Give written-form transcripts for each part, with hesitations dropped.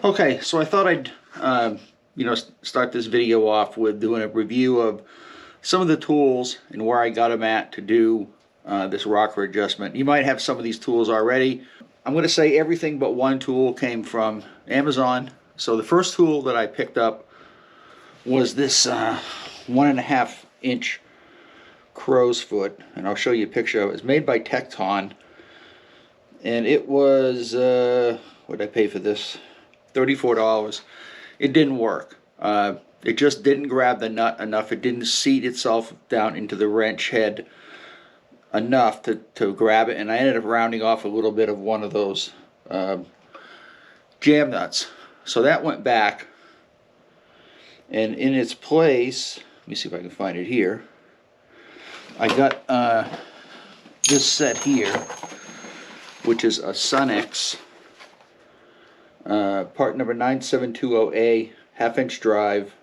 Okay, so I thought I'd start this video off with doing a review of some of the tools and where I got them at to do this rocker adjustment. You might have some of these tools already. I'm going to say everything but one tool came from Amazon. So the first tool that I picked up was this 1.5 inch crow's foot, and I'll show you a picture of it. It's made by Tecton, and it was what did I pay for this? $34. It didn't work. It just didn't grab the nut enough. It didn't seat itself down into the wrench head enough to grab it, and I ended up rounding off a little bit of one of those jam nuts. So that went back, and in its place, let me see if I can find it here, I got this set here, which is a Sunex part number 9720A, 1/2 inch drive,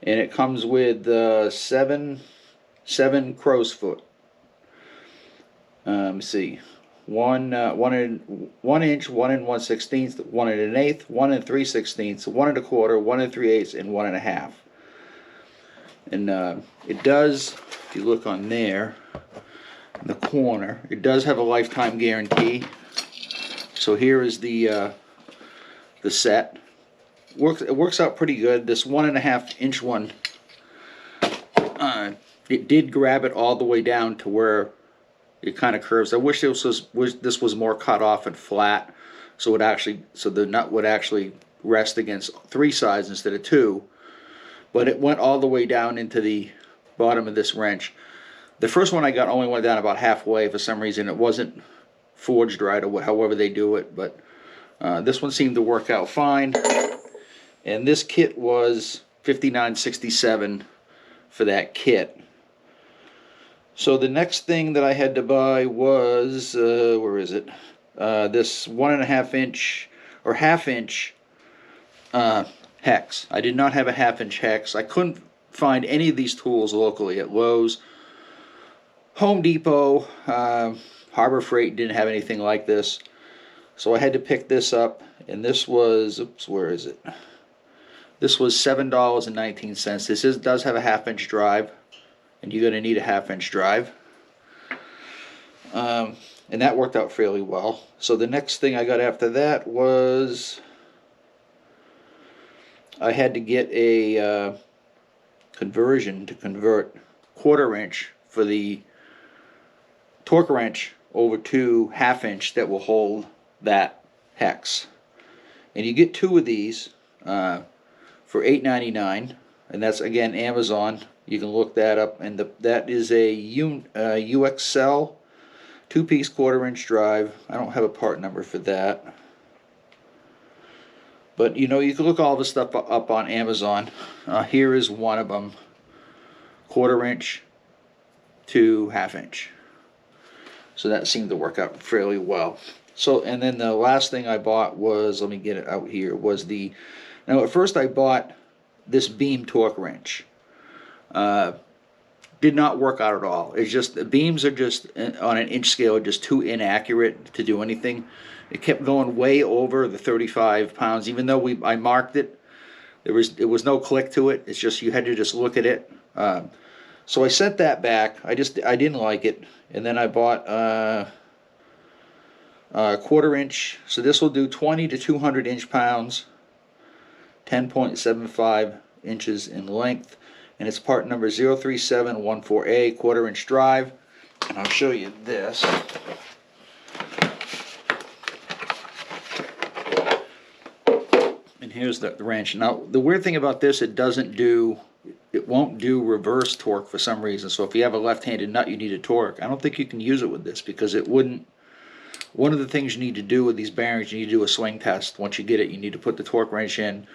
and it comes with seven crow's foot. Let me see, one inch, 1 1/16, 1 1/8, 1 3/16, 1 1/4, 1 3/8, and 1 1/2. And it does, if you look on there in the corner, it does have a lifetime guarantee. So here is the set. It works out pretty good. This 1.5 inch one, it did grab it all the way down to where it kind of curves. I wish this was more cut off and flat, so the nut would actually rest against 3 sides instead of 2. But it went all the way down into the bottom of this wrench. The first one I got only went down about halfway. For some reason, it wasn't forged right, or however they do it, but this one seemed to work out fine. And this kit was $59.67 for that kit. So the next thing that I had to buy was where is it? This 1.5 inch or 1/2 inch hex. I did not have a 1/2 inch hex. I couldn't find any of these tools locally at Lowe's, Home Depot, Harbor Freight didn't have anything like this. So I had to pick this up, and this was, oops, where is it? This was $7.19. This does have a 1/2 inch drive, and you're going to need a 1/2 inch drive. And that worked out fairly well. So the next thing I got after that was I had to get a conversion to convert 1/4 inch for the torque wrench over to 1/2 inch that will hold that hex. And you get 2 of these for $8.99, and that's again Amazon. You can look that up, and that is a Ucell 2-piece 1/4 inch drive. I don't have a part number for that, but you can look all this stuff up on Amazon. Here is one of them, 1/4 inch to 1/2 inch. So that seemed to work out fairly well. So, and then the last thing I bought was, let me get it out here, was now at first I bought this beam torque wrench. Did not work out at all. It's just, the beams are just, on an inch scale, just too inaccurate to do anything. It kept going way over the 35 pounds, even though I marked it. There was no click to it. It's just, you had to just look at it. So I sent that back. I didn't like it, and then I bought a 1/4 inch. So this will do 20 to 200 inch-pounds, 10.75 inches in length, and it's part number 03714A, 1/4 inch drive. And I'll show you this. And here's the wrench. Now the weird thing about this, it won't do reverse torque for some reason. So if you have a left-handed nut you need a torque, I don't think you can use it with this, because it wouldn't. One of the things you need to do with these bearings, you need to do a swing test. Once you get it, you need to put the torque wrench in,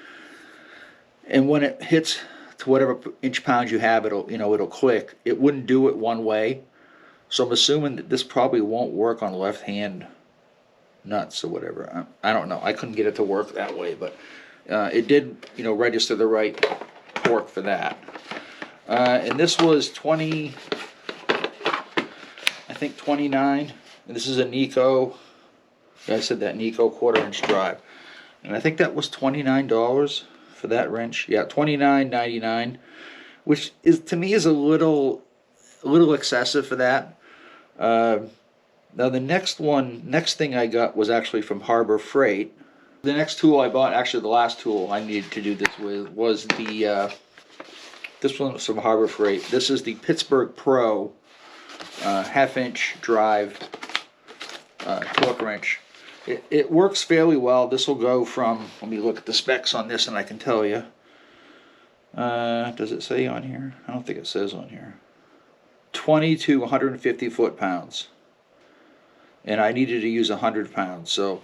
and when it hits to whatever inch-pounds you have, it'll click. It wouldn't do it one way, so I'm assuming that this probably won't work on left-hand nuts or whatever. I don't know. I couldn't get it to work that way, but it did, register the right torque for that. And this was 20, I think 29. And this is a Neiko. I said that Neiko 1/4 inch drive. And I think that was $29 for that wrench. Yeah, $29.99, which is, to me, is a little excessive for that. Now the next thing I got was actually from Harbor Freight. The next tool I bought, actually the last tool I needed to do this with, was this one was from Harbor Freight. This is the Pittsburg Pro 1/2-inch drive torque wrench. It works fairly well. This will go from, let me look at the specs on this and I can tell you. Does it say on here? I don't think it says on here. 20 to 150 foot-pounds. And I needed to use 100 pounds. So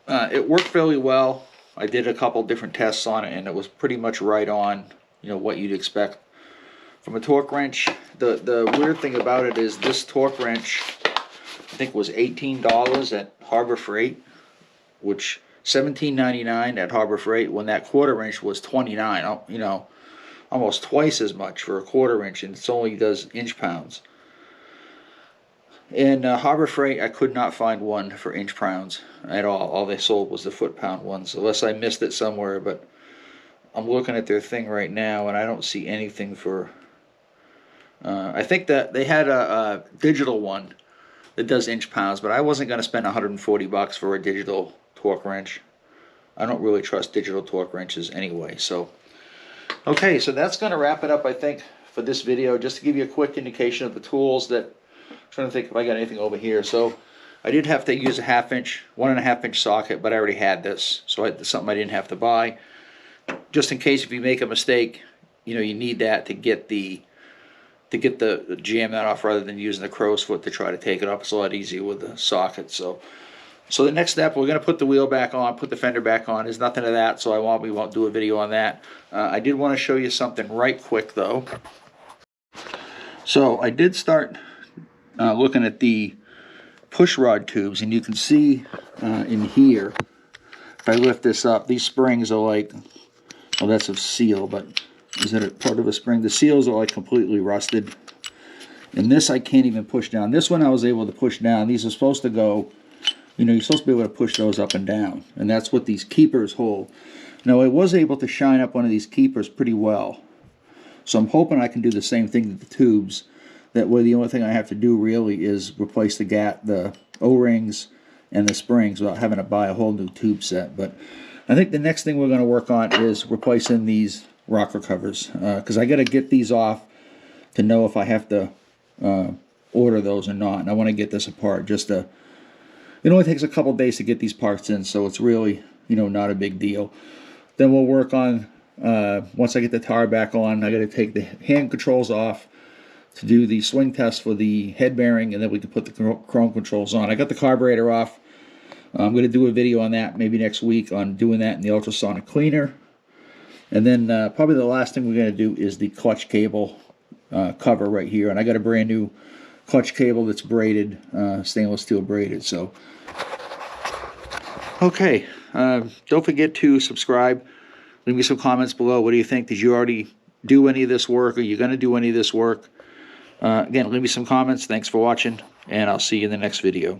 it worked fairly well. I did a couple different tests on it and it was pretty much right on, what you'd expect from a torque wrench. The weird thing about it is this torque wrench, I think, was $18 at Harbor Freight, which $17.99 at Harbor Freight, when that quarter inch was $29. Almost twice as much for a quarter inch, and it only does inch pounds. In Harbor Freight, I could not find one for inch pounds at all. All they sold was the foot-pound ones, unless I missed it somewhere. But I'm looking at their thing right now, and I don't see anything for. I think that they had a digital one that does inch pounds, but I wasn't going to spend $140 for a digital torque wrench. I don't really trust digital torque wrenches anyway. So, okay, so that's going to wrap it up, I think, for this video. Just to give you a quick indication of the tools that. I'm trying to think if I got anything over here. So I did have to use a 1.5-inch socket, but I already had this, so it's something I didn't have to buy. Just in case if you make a mistake, you need that to get the jam that off, rather than using the crow's foot to try to take it off. It's a lot easier with the socket. So the next step, we're going to put the wheel back on, put the fender back on. There's nothing to that, so we won't do a video on that. I did want to show you something right quick though. So I did start looking at the push rod tubes, and you can see in here, if I lift this up, these springs are like, well, that's a seal, but is that a part of a spring? The seals are like completely rusted, and this I can't even push down. This one I was able to push down. These are supposed to go, you're supposed to be able to push those up and down, and that's what these keepers hold. Now I was able to shine up one of these keepers pretty well, so I'm hoping I can do the same thing to the tubes. That way the only thing I have to do really is replace the O-rings and the springs without having to buy a whole new tube set. But I think the next thing we're going to work on is replacing these rocker covers, because I got to get these off to know if I have to order those or not. And I want to get this apart. It only takes a couple days to get these parts in, so it's really not a big deal. Then we'll work on, once I get the tire back on, I got to take the hand controls off to do the swing test for the head bearing, and then we can put the chrome controls on. I got the carburetor off. I'm going to do a video on that maybe next week on doing that in the ultrasonic cleaner. And then probably the last thing we're going to do is the clutch cable cover right here. And I got a brand new clutch cable that's braided, stainless steel braided. So, okay, don't forget to subscribe. Leave me some comments below. What do you think? Did you already do any of this work? Are you going to do any of this work? Again, leave me some comments. Thanks for watching, and I'll see you in the next video.